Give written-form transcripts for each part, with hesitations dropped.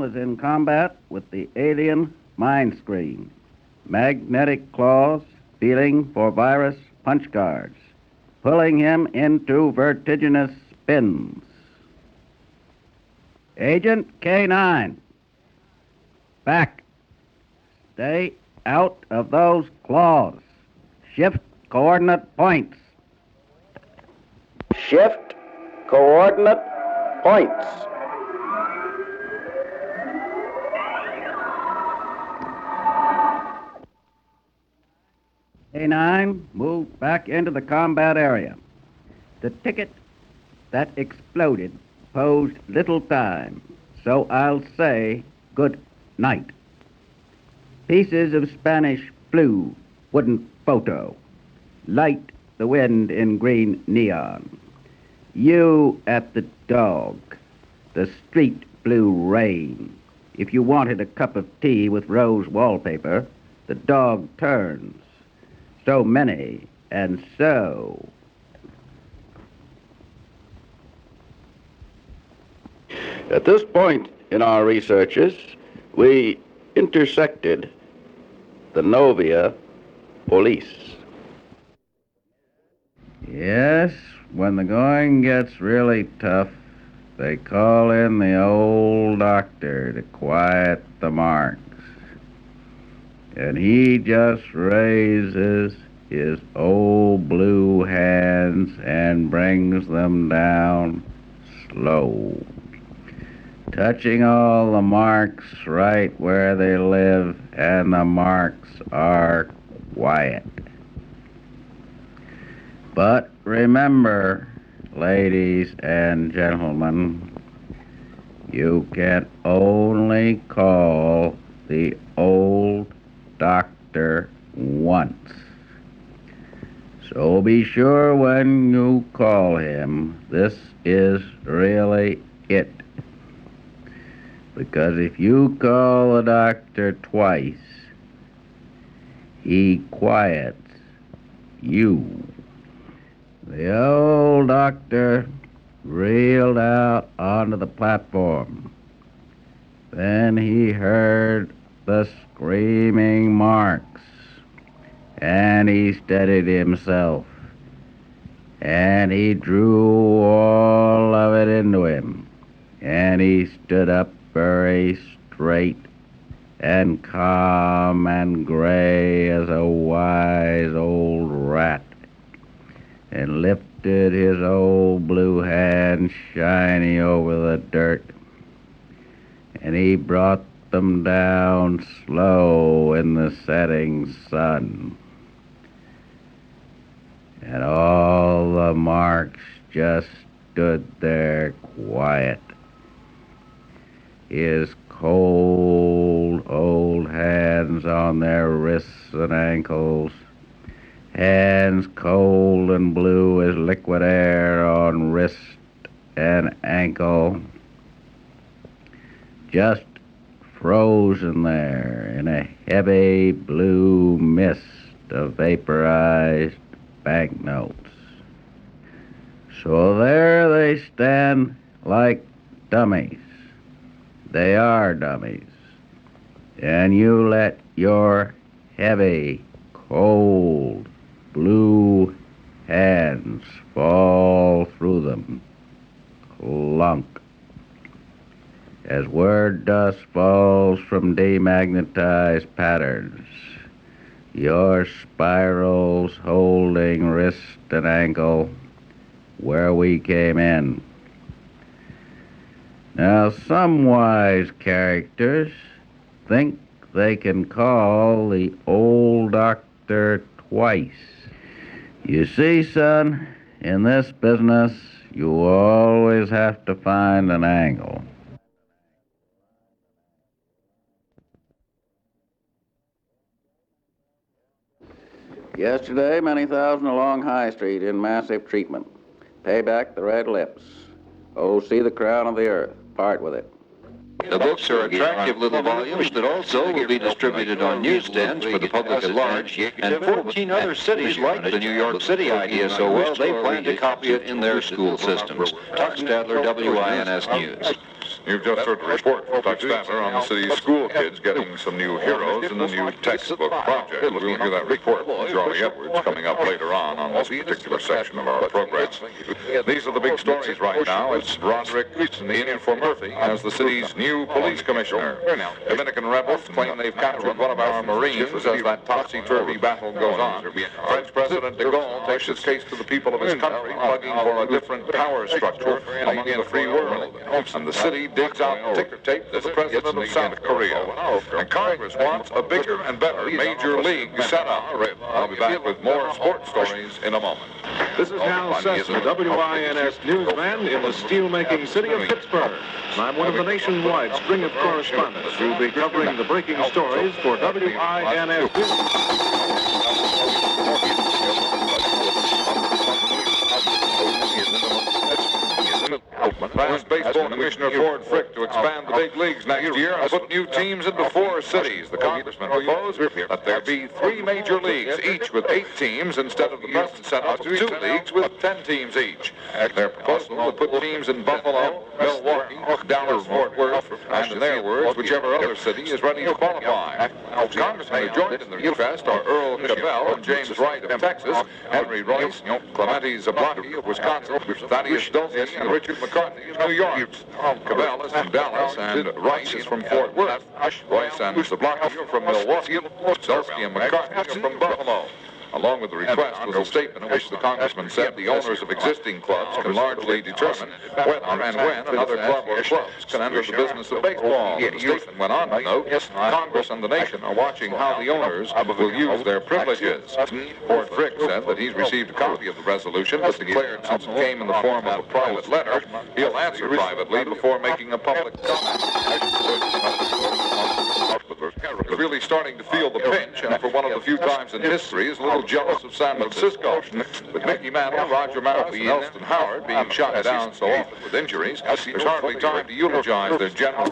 was in combat with the alien mind screen, magnetic claws feeling for virus punch guards, pulling him into vertiginous spins. Agent K-9, back. Stay out of those claws. Shift coordinate points. Shift coordinate points. K-9 moved back into the combat area. The ticket that exploded posed little time, so I'll say good night. Pieces of Spanish flu wouldn't photo. Light the wind in green neon. You at the dog. The street blue rain. If you wanted a cup of tea with rose wallpaper, the dog turns. So many and so. At this point in our researches, we intersected the Novia police. Yes, when the going gets really tough, they call in the old doctor to quiet the marks. And he just raises his old blue hands and brings them down slow, touching all the marks right where they live, and the marks are quiet. But remember, ladies and gentlemen, you can only call the old doctor once. So be sure when you call him, this is really it. Because if you call the doctor twice, he quiets you. The old doctor reeled out onto the platform. Then he heard the screaming marks, and he steadied himself, and he drew all of it into him, and he stood up very straight and calm and gray as a wise old rat, and lifted his old blue hand shiny over the dirt, and he brought them down slow in the setting sun. And all the marks just stood there quiet. His cold old hands on their wrists and ankles, hands cold and blue as liquid air on wrist and ankle, just frozen there in a heavy blue mist of vaporized banknotes. So there they stand like dummies. They are dummies. And you let your heavy, cold, blue hands fall through them. Clunk. As word dust falls from demagnetized patterns, your spirals holding wrist and ankle where we came in. Now, some wise characters think they can call the old doctor twice. You see, son, in this business, you always have to find an angle. Yesterday, many thousand along High Street in massive treatment. Pay back the red lips. Oh, see the crown of the earth. Part with it. The books are attractive little volumes that also will be distributed on newsstands for the public at large, and 14 other cities like the New York City idea so well, they plan to copy it in their school systems. Tuck Stadler, WINS News. You've just heard a report from Dutch Statler on the city's school kids getting some new heroes in the new textbook project. We'll hear that report from Charlie Edwards coming up later on this particular section of our program. These are the big stories right now. It's Roderick in for Murphy as the city's new police commissioner. Dominican rebels claim they've captured one of our Marines as that topsy-turvy battle goes on. French President de Gaulle takes his case to the people of his country, plugging for a different power structure among the free world. And the city digs out the ticker tape to the president of South Korea. And Congress wants a bigger and better major league setup. I'll be back with more sports stories in a moment. This is Hal Sessler, WINS newsman in the steelmaking city of Pittsburgh. And I'm one of the nationwide string of correspondents who will be covering the breaking stories for WINS Plans Baseball Commissioner Ford Frick to expand the big leagues next year and put new teams into 4 cities. The congressman proposed that there be 3 major leagues, each with 8 teams, instead of the present setup of 2 leagues with 10 teams each. Their proposal will put teams in Buffalo, Milwaukee, Dallas, Fort Worth, and in their words, whichever other city is ready to qualify. Congressmen who joined in the request are Earl Cabell and James Wright of Texas, Henry Royce, Clemente Zablocki of Wisconsin, Thaddeus Dulce, and Richard McCarthy of New York. Cabell is from Dallas, and Rice is from Fort Worth. Royce and Zablocki are from Milwaukee. Dulce and McCarthy are from Buffalo. Along with the request was a statement in which the congressman said the owners of existing clubs can largely determine whether and when another club or clubs can enter the business of baseball. The statement went on to note, Congress and the nation are watching how the owners will use their privileges. Ford Frick said that he's received a copy of the resolution, but declared since it came in the form of a private letter, he'll answer privately before making a public comment. Is really starting to feel the pinch, and for one of the few times in history is a little jealous of San Francisco. With Mickey Mantle, Roger Maris, and Elston Howard being shot down so often with injuries, there's hardly time to eulogize their general.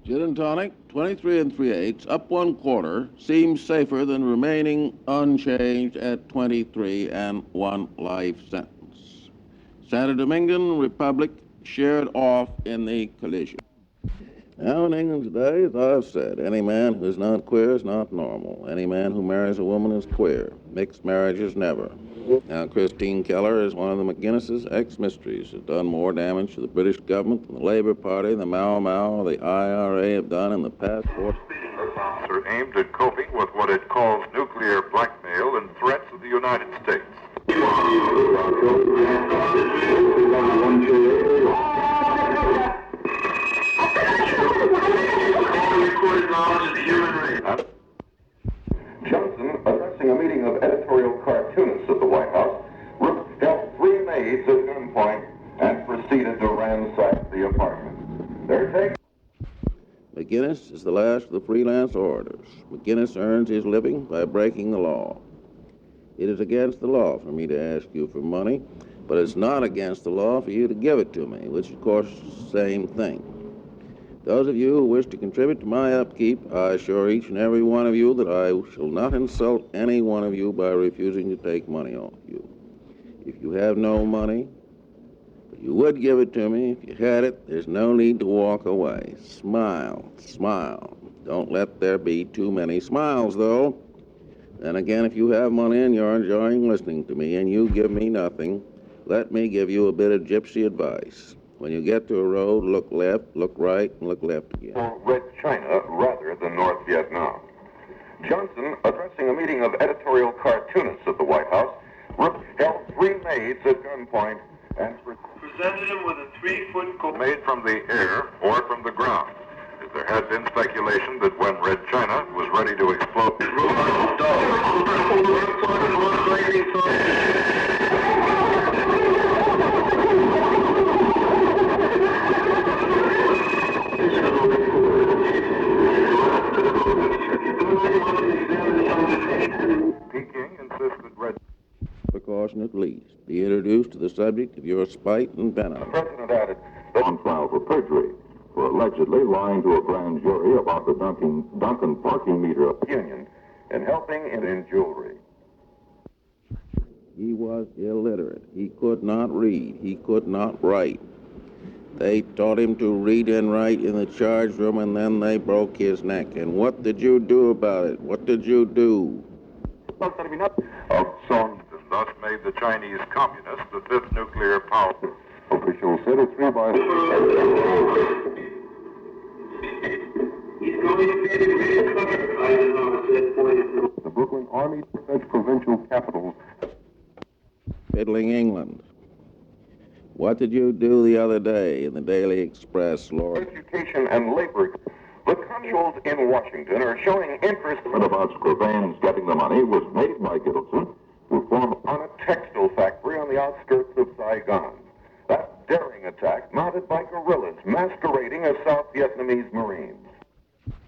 Gin and tonic, 23 3/8, up 1/4, seems safer than remaining unchanged at 23 1 life sentence. Santo Domingan Republic shared off in the collision. Now in England today, as I've said, any man who's not queer is not normal. Any man who marries a woman is queer. Mixed marriages never. Now Christine Keller is one of the McGuinness's ex-mistresses, has done more damage to the British government than the Labour Party, the Mau Mau, or the IRA have done in the past 4 are aimed at coping with what it calls nuclear blackmail and threats of the United States. Johnson, addressing a meeting of editorial cartoonists at the White House, held 3 maids at gunpoint and proceeded to ransack the apartment. Their take. McGuinness is the last of the freelance orators. McGuinness earns his living by breaking the law. It is against the law for me to ask you for money, but it's not against the law for you to give it to me, which of course is the same thing. Those of you who wish to contribute to my upkeep, I assure each and every one of you that I shall not insult any one of you by refusing to take money off you. If you have no money, but you would give it to me, if you had it, there's no need to walk away. Smile, smile. Don't let there be too many smiles, though. Then again, if you have money and you're enjoying listening to me and you give me nothing, let me give you a bit of gypsy advice. When you get to a road, look left, look right, and look left again. Red China rather than North Vietnam. Johnson, addressing a meeting of editorial cartoonists at the White House, held 3 maids at gunpoint and presented him with a 3-foot coat made from the air or from the ground. There had been speculation that when Red China was ready to explode, caution at least. Be introduced to the subject of your spite and The venom. president added that on trial for perjury for allegedly lying to a grand jury about the Duncan parking meter union and helping in jewelry. He was illiterate. He could not read. He could not write. They taught him to read and write in the charge room, and then they broke his neck. And what did you do about it? What did you do? Of songs and thus made the Chinese communists the fifth nuclear power. Officials said a 3-by-3. The Brooklyn Army Defense Provincial Capitals. Fiddling England. What did you do the other day in the Daily Express, Lord? Education and labor. The consuls in Washington are showing interest about Scrivain's getting the money was made by Gittleson to form on a textile factory on the outskirts of Saigon. That daring attack mounted by guerrillas masquerading as South Vietnamese Marines.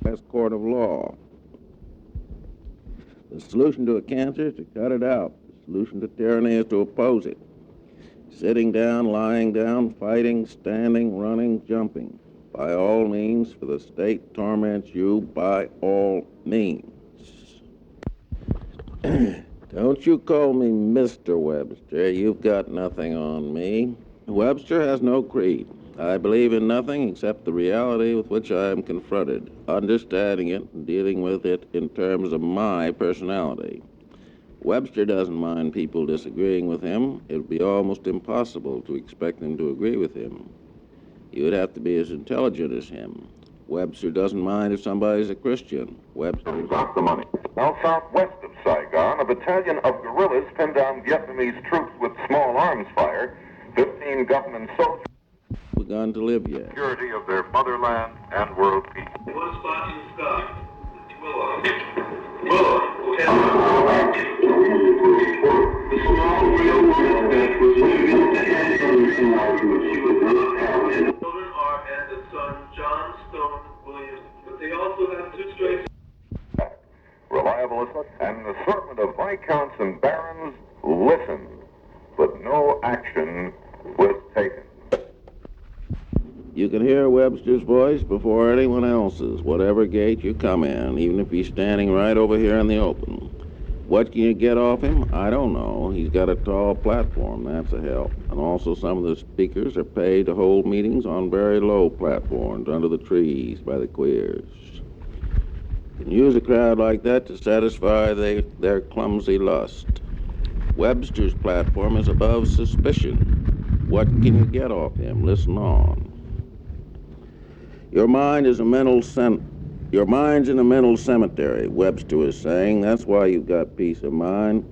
Best court of law. The solution to a cancer is to cut it out. The solution to tyranny is to oppose it. Sitting down, lying down, fighting, standing, running, jumping. By all means, for the state torments you by all means. Don't you call me Mr. Webster. You've got nothing on me. Webster has no creed. I believe in nothing except the reality with which I am confronted, understanding it and dealing with it in terms of my personality. Webster doesn't mind people disagreeing with him. It would be almost impossible to expect them to agree with him. You would have to be as intelligent as him. Webster doesn't mind if somebody's a Christian. Webster Got the money. Now southwest of Saigon, a battalion of guerrillas pinned down Vietnamese troops with small arms fire. 15 government soldiers begun to live yet. Security of their motherland and world peace. One spot in the sky. The small railroad that was moving to children are and the son John Stone Williams, but they also have 2 straight. Reliable and the servant of viscounts and barons listened, but no action was taken. You can hear Webster's voice before anyone else's, whatever gate you come in, even if he's standing right over here in the open. What can you get off him? I don't know. He's got a tall platform. That's a help. And also some of the speakers are paid to hold meetings on very low platforms under the trees by the queers. You can use a crowd like that to satisfy their clumsy lust. Webster's platform is above suspicion. What can you get off him? Listen on. Your mind's in a mental cemetery, Webster was saying. That's why you've got peace of mind.